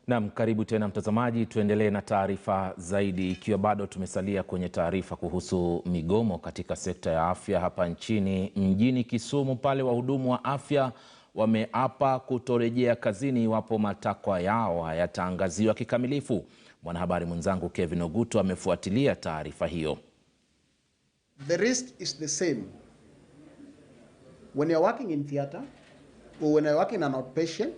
Naam, karibu tena mtazamaji, tuendelee na taarifa zaidi, ikiwa bado tumesalia kwenye taarifa kuhusu migomo katika sekta ya afya hapa nchini. Mjini Kisumu pale wahudumu wa afya wameapa kutorejea kazini iwapo matakwa yao hayataangaziwa kikamilifu. Mwanahabari mwenzangu Kevin Oguto amefuatilia taarifa hiyo. The risk is the same when you're working in theater or when you're working an outpatient,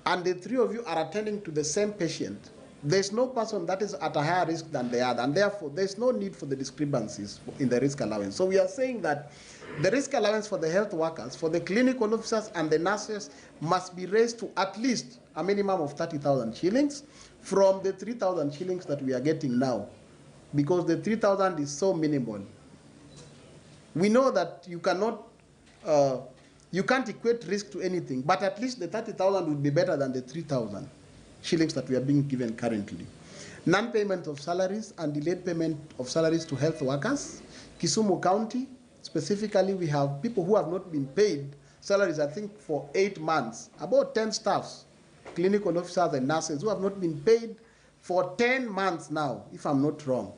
and the three of you are attending to the same patient. There's no person that is at a higher risk than the other, and therefore there's no need for the discrepancies in the risk allowance. So we are saying that the risk allowance for the health workers, for the clinical officers and the nurses must be raised to at least a minimum of 30,000 shillings from the 3,000 shillings that we are getting now, because the 3,000 is so minimal. We know that you cannot you can't equate risk to anything, but at least the 30,000 would be better than the 3,000 shillings that we are being given currently. Non-payment of salaries and delayed payment of salaries to health workers. Kisumu County, specifically, we have people who have not been paid salaries, I think, for 8 months. About 10 staffs, clinical officers and nurses who have not been paid for 10 months now, if I'm not wrong.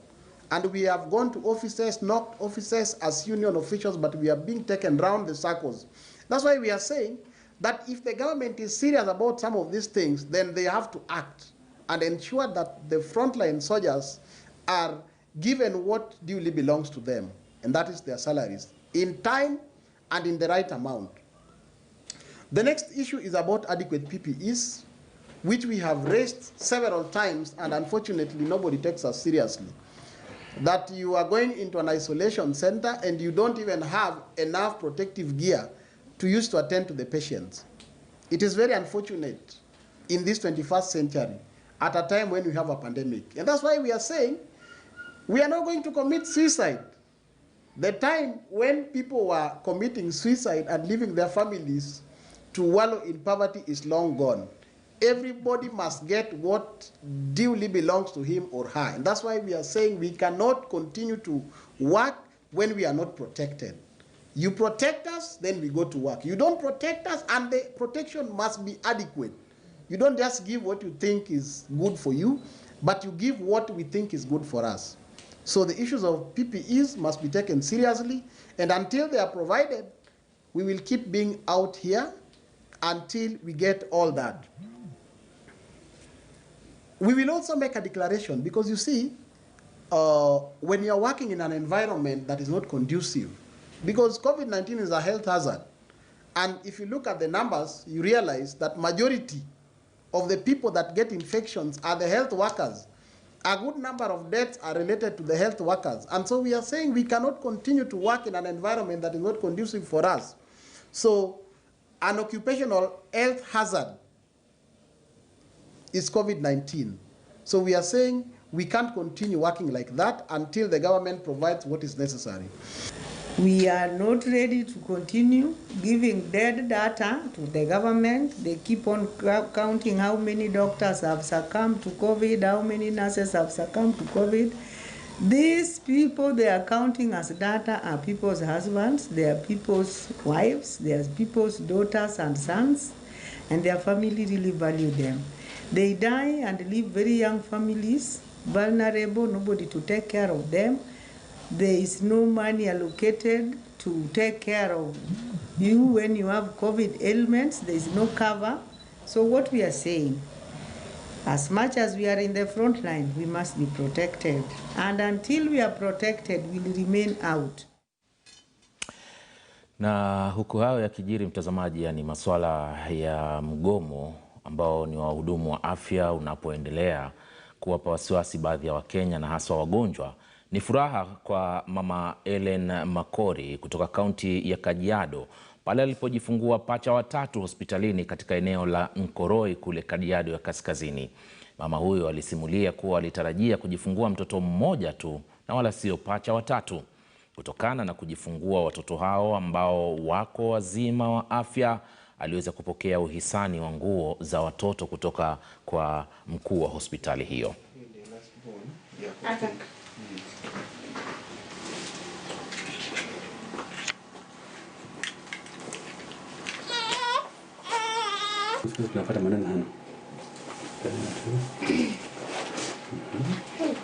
And we have gone to offices, knocked offices as union officials, but we are being taken round the circles. That's why we are saying that if the government is serious about some of these things, then they have to act and ensure that the frontline soldiers are given what duly belongs to them, and that is their salaries, in time and in the right amount. The next issue is about adequate PPEs, which we have raised several times, and unfortunately nobody takes us seriously. That you are going into an isolation center and you don't even have enough protective gear to use to attend to the patients. It is very unfortunate in this 21st century at a time when we have a pandemic. And that's why we are saying we are not going to commit suicide. The time when people were committing suicide and leaving their families to wallow in poverty is long gone. Everybody must get what duly belongs to him or her. And that's why we are saying we cannot continue to work when we are not protected. You protect us, then we go to work. You don't protect us, and the protection must be adequate. You don't just give what you think is good for you, but you give what we think is good for us. So the issues of PPEs must be taken seriously, and until they are provided, we will keep being out here until we get all that. We will also make a declaration, because you see, when you're working in an environment that is not conducive, because COVID-19 is a health hazard, and if you look at the numbers, you realize that majority of the people that get infections are the health workers. A good number of deaths are related to the health workers, and so we are saying we cannot continue to work in an environment that is not conducive for us. So an occupational health hazard is COVID-19. So we are saying we can't continue working like that until the government provides what is necessary. We are not ready to continue giving dead data to the government. They keep on counting how many doctors have succumbed to COVID, how many nurses have succumbed to COVID. These people they are counting as data are people's husbands, they are people's wives, they are people's daughters and sons, and their family really value them. They die and leave very young families, vulnerable, nobody to take care of them. There is no money allocated to take care of you when you have COVID ailments. There is no cover. So what we are saying, as much as we are in the front line, we must be protected. And until we are protected, we will remain out. Na huku hayo yakijiri mtazamaji, yani masuala ya mgomo ambao ni wahudumu wa afya unapoendelea kuwapa wasiwasi baadhi ya Wakenya na hasa wagonjwa, ni furaha kwa mama Ellen Makori kutoka kaunti ya Kajiado pale alipojifungua pacha watatu hospitalini katika eneo la Nkoroi kule Kajiado ya Kaskazini. Mama huyo alisimulia kuwa alitarajia kujifungua mtoto mmoja tu na wala sio pacha watatu. Kutokana na kujifungua watoto hao ambao wako wazima wa afya, aliweza kupokea uhisani wa nguo za watoto kutoka kwa mkuu wa hospitali hiyo. Tunapata maneno hano.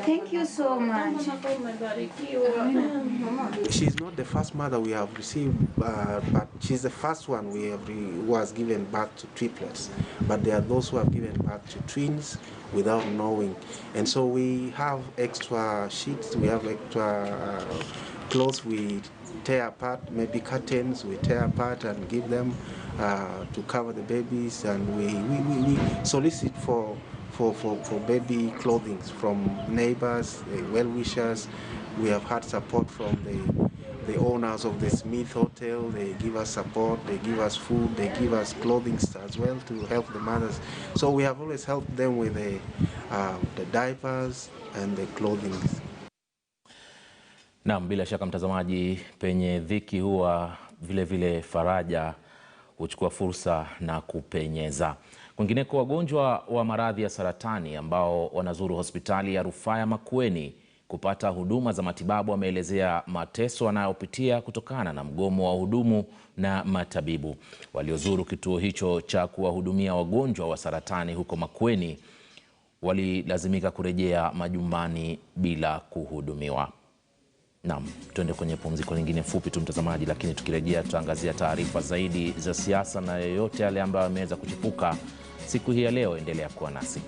Thank you so much. She's not the first mother we have received, but she's the first one we have who has given birth to triplets. But there are those who have given birth to twins without knowing. And so we have extra sheets, we have extra clothes we tear apart, maybe curtains we tear apart and give them to cover the babies. And we solicit for baby clothing from neighbors, well-wishers. We have had support from the owners of the Smith Hotel. They give us support, they give us food, they give us clothing as well to help the mothers. So we have always helped them with the diapers and the clothing. Naam, bila shaka mtazamaji, penye dhiki huwa vile faraja huchukua fursa na kupenyeza. Kwingineko, wagonjwa wa maradhi ya saratani ambao wanazuru hospitali ya rufaa ya Makueni kupata huduma za matibabu wameelezea mateso wanayopitia kutokana na mgomo wa wahudumu na matabibu. Waliozuru kituo hicho cha kuwahudumia wagonjwa wa saratani huko Makueni walilazimika kurejea majumbani bila kuhudumiwa. Naam, tuende kwenye pumziko lingine fupi tu mtazamaji, lakini tukirejea tutaangazia taarifa zaidi za siasa na yoyote yale ambayo yameweza kuchipuka siku hii ya leo. Endelea kuwa nasi.